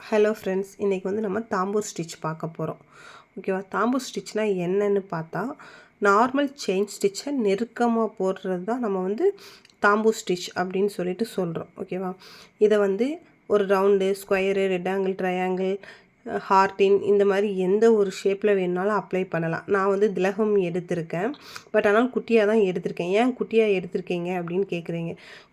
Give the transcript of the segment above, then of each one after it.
Hello friends, இன்றைக்கி வந்து நம்ம தாம்பூர் ஸ்டிச் பார்க்க போகிறோம். ஓகேவா? தாம்பூர் ஸ்டிச்னால் என்னன்னு பார்த்தா, நார்மல் செயின் ஸ்டிச்சை நெருக்கமாக போடுறது தான் நம்ம வந்து தாம்பூர் ஸ்டிச் அப்படின்னு சொல்லிட்டு சொல்கிறோம். ஓகேவா? இதை வந்து ஒரு round, square, rectangle, triangle, heart இந்த மாதிரி எந்த ஒரு ஷேப்பில் வேணுனாலும் அப்ளை பண்ணலாம். நான் வந்து திலகம் எடுத்திருக்கேன். பட் ஆனால் குட்டியாக தான் எடுத்திருக்கேன். ஏன் குட்டியாக எடுத்திருக்கீங்க அப்படின்னு கேட்குறீங்க.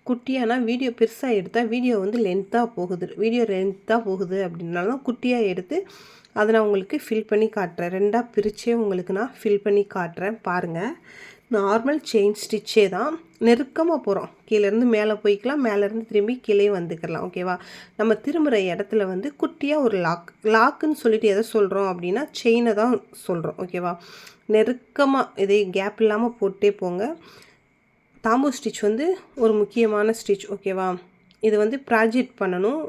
குட்டியானா வீடியோ பெருசாக எடுத்தால் வீடியோ வந்து லென்த்தாக போகுது அப்படின்னால தான் குட்டியாக எடுத்து அதை நான் உங்களுக்கு ஃபில் பண்ணி காட்டுறேன். ரெண்டாக பிரித்தே உங்களுக்கு நான் ஃபில் பண்ணி காட்டுறேன் பாருங்கள். நார்மல் செயின் ஸ்டிச்சே தான், நெருக்கமாக போகிறோம். கீழேருந்து மேலே போய்க்கலாம், மேலேருந்து திரும்பி கீழே வந்துக்கலாம். ஓகேவா? நம்ம திரும்புகிற இடத்துல வந்து குட்டியாக ஒரு லாக்குன்னு சொல்லிட்டு எதை சொல்கிறோம் அப்படின்னா செயினை தான் சொல்கிறோம். ஓகேவா? நெருக்கமாக இதை கேப் இல்லாமல் போட்டே போங்க. தாம்பூர் ஸ்டிச் வந்து ஒரு முக்கியமான ஸ்டிச். ஓகேவா? இது வந்து ப்ராஜெக்ட் பண்ணணும்.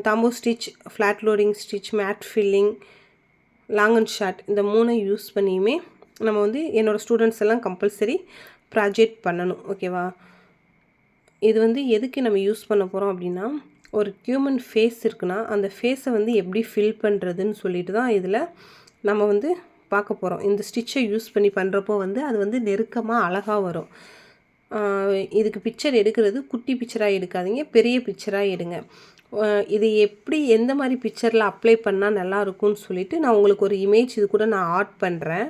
Tambour stitch, flat loading stitch, mat filling, long and short இந்த 3 யூஸ் பண்ணியுமே நம்ம வந்து என்னோடய ஸ்டூடெண்ட்ஸ் எல்லாம் கம்பல்சரி ப்ராஜெக்ட் பண்ணணும். ஓகேவா? இது வந்து எதுக்கு நம்ம யூஸ் பண்ண போகிறோம் அப்படின்னா, ஒரு ஹியூமன் ஃபேஸ் இருக்குன்னா அந்த ஃபேஸை வந்து எப்படி ஃபில் பண்ணுறதுன்னு சொல்லிட்டு தான் இதில் நம்ம வந்து பார்க்க போகிறோம். இந்த ஸ்டிச்சை யூஸ் பண்ணி பண்ணுறப்போ வந்து அது வந்து நெருக்கமாக அழகாக வரும். இதுக்கு பிக்சர் எடுக்கிறது குட்டி பிக்சராக எடுக்காதீங்க, பெரிய பிக்சராக எடுங்க. இது எப்படி எந்த மாதிரி பிக்சரில் அப்ளை பண்ணால் நல்லாயிருக்கும்னு சொல்லிவிட்டு நான் உங்களுக்கு ஒரு இமேஜ் இது கூட நான் ஆட் பண்ணுறேன்.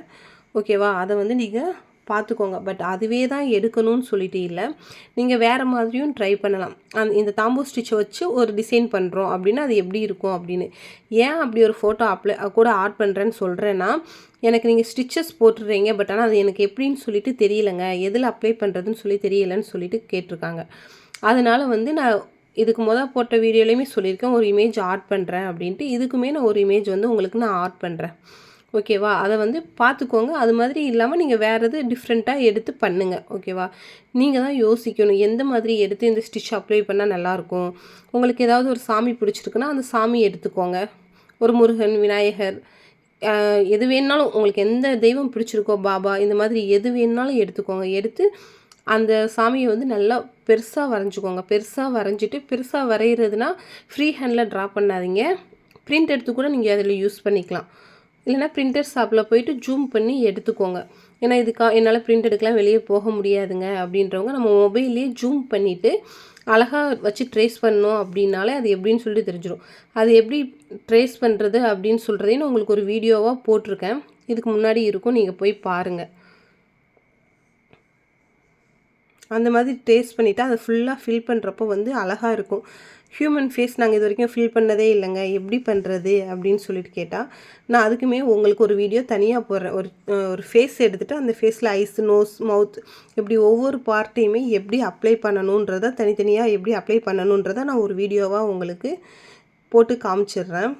ஓகேவா? அதை வந்து நீங்கள் பார்த்துக்கோங்க. பட் அதுவே தான் எடுக்கணும்னு சொல்லிட்டு இல்லை, நீங்கள் வேறு மாதிரியும் ட்ரை பண்ணலாம். இந்த தாம்பூர் ஸ்டிச்சை வச்சு ஒரு டிசைன் பண்ணுறோம் அப்படின்னா அது எப்படி இருக்கும் அப்படின்னு. ஏன் அப்படி ஒரு ஃபோட்டோ கூட ஆட் பண்ணுறேன்னு சொல்கிறேன்னா, எனக்கு நீங்கள் ஸ்டிச்சஸ் போட்டுடுறீங்க, பட் ஆனால் அது எனக்கு எப்படின்னு சொல்லிட்டு தெரியலைங்க, எதில் அப்ளை பண்ணுறதுன்னு சொல்லி தெரியலைன்னு சொல்லிட்டு கேட்டிருக்காங்க. அதனால் வந்து நான் இதுக்கு போட்ட வீடியோலையுமே சொல்லியிருக்கேன், ஒரு இமேஜ் ஆட் பண்ணுறேன் அப்படின்ட்டு. இதுக்குமே நான் ஒரு இமேஜ் வந்து உங்களுக்கு நான் ஆட் பண்ணுறேன். ஓகேவா? அதை வந்து பார்த்துக்கோங்க. அது மாதிரி இல்லாமல் நீங்கள் வேறு எது டிஃப்ரெண்ட்டாக எடுத்து பண்ணுங்கள். ஓகேவா? நீங்கள் தான் யோசிக்கணும், எந்த மாதிரி எடுத்து இந்த ஸ்டிச் அப்ளை பண்ணால் நல்லாயிருக்கும். உங்களுக்கு ஏதாவது ஒரு சாமி பிடிச்சிருக்குன்னா அந்த சாமி எடுத்துக்கோங்க. ஒரு முருகன், விநாயகர், எது வேணுனாலும் உங்களுக்கு எந்த தெய்வம் பிடிச்சிருக்கோ, பாபா, இந்த மாதிரி எது வேணுனாலும் எடுத்துக்கோங்க. எடுத்து அந்த சாமியை வந்து நல்லா பெருசாக வரைஞ்சிக்கோங்க. பெருசாக வரைஞ்சிட்டு, பெருசாக வரைகிறதுனா ஃப்ரீ ஹேண்டில் ட்ரா பண்ணாதீங்க. பிரிண்ட் எடுத்து கூட நீங்கள் அதில் யூஸ் பண்ணிக்கலாம். இல்லைனா பிரிண்டர் ஷாப்பில் போயிட்டு ஜூம் பண்ணி எடுத்துக்கோங்க. ஏன்னா என்னால் பிரிண்ட் எடுக்கலாம், வெளியே போக முடியாதுங்க அப்படின்றவங்க நம்ம மொபைல்லேயே ஜூம் பண்ணிவிட்டு அழகாக வச்சு ட்ரேஸ் பண்ணோம் அப்படின்னாலே அது எப்படின்னு சொல்லிட்டு தெரிஞ்சிடும். அது எப்படி ட்ரேஸ் பண்ணுறது அப்படின்னு சொல்கிறதையும் உங்களுக்கு ஒரு வீடியோவாக போட்டிருக்கேன், இதுக்கு முன்னாடி இருக்கும், நீங்கள் போய் பாருங்கள். அந்த மாதிரி ட்ரேஸ் பண்ணிவிட்டு அதை ஃபுல்லாக ஃபில் பண்ணுறப்போ வந்து அழகாக இருக்கும். ஹியூமன் ஃபேஸ் நாங்கள் இது வரைக்கும் ஃபில் பண்ணதே இல்லைங்க, எப்படி பண்ணுறது அப்படின்னு சொல்லிட்டு கேட்டால், நான் அதுக்குமே உங்களுக்கு ஒரு வீடியோ தனியாக போடுறேன். ஒரு ஃபேஸ் எடுத்துகிட்டு அந்த ஃபேஸில் ஐஸ், நோஸ், மவுத் இப்படி ஒவ்வொரு பார்ட்டையுமே எப்படி அப்ளை பண்ணணுன்றதை தனித்தனியாக எப்படி அப்ளை பண்ணணுன்றதை நான் ஒரு வீடியோவாக உங்களுக்கு போட்டு காமிச்சிடுறேன்.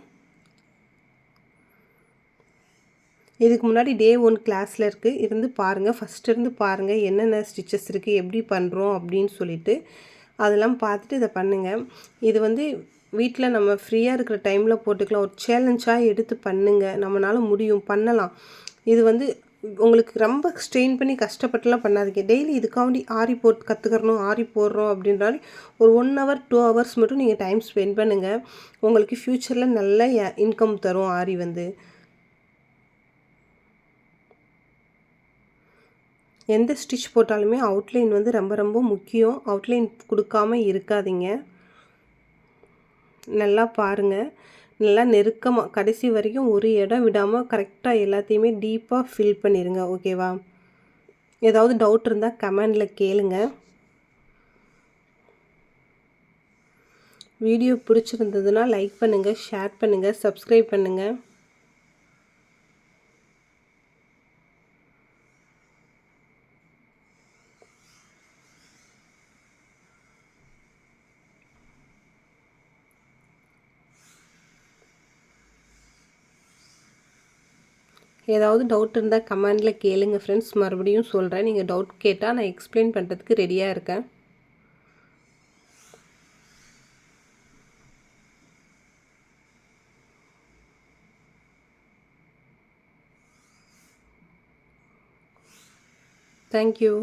இதுக்கு முன்னாடி டே 1 கிளாஸில் இருந்து பாருங்கள், ஃபஸ்ட்டு இருந்து பாருங்கள் என்னென்ன ஸ்டிச்சஸ் இருக்குது, எப்படி பண்ணுறோம் அப்படின்னு சொல்லிட்டு அதெல்லாம் பார்த்துட்டு இதை பண்ணுங்கள். இது வந்து வீட்டில் நம்ம ஃப்ரீயாக இருக்கிற டைமில் போட்டுக்கலாம், ஒரு சேலஞ்சாக எடுத்து பண்ணுங்கள். நம்மளால் முடியும், பண்ணலாம். இது வந்து உங்களுக்கு ரொம்ப ஸ்ட்ரெயின் பண்ணி கஷ்டப்பட்டுலாம் பண்ணாதீங்க. டெய்லி இதுக்காண்டி ஆரி போட்டு கற்றுக்கிறணும், ஆரி போடுறோம் அப்படின்றாலே ஒரு 1 ஹவர் 2 ஹவர்ஸ் மட்டும் நீங்கள் டைம் ஸ்பெண்ட் பண்ணுங்கள். உங்களுக்கு ஃப்யூச்சரில் நல்ல இன்கம் தரும் ஆரி வந்து. எந்த ஸ்டிச் போட்டாலுமே அவுட்லைன் வந்து ரொம்ப ரொம்ப முக்கியம். அவுட்லைன் கொடுக்காம இருக்காதீங்க. நல்லா பாருங்கள், நல்லா நெருக்கமாக கடைசி வரைக்கும் ஒரு இடம் விடாமல் கரெக்டாக எல்லாத்தையுமே டீப்பாக ஃபில் பண்ணிடுங்க. ஓகேவா? ஏதாவது டவுட் இருந்தால் கமெண்டில் கேளுங்க. வீடியோ பிடிச்சிருந்ததுன்னா லைக் பண்ணுங்கள், ஷேர் பண்ணுங்கள், சப்ஸ்கிரைப் பண்ணுங்கள். ஏதாவது டவுட் இருந்தால் கமெண்டில் கேளுங்க ஃப்ரெண்ட்ஸ். மறுபடியும் சொல்கிறேன், நீங்கள் டவுட் கேட்டால் நான் எக்ஸ்பிளைன் பண்ணுறதுக்கு ரெடியாக இருக்கேன். தேங்க்யூ.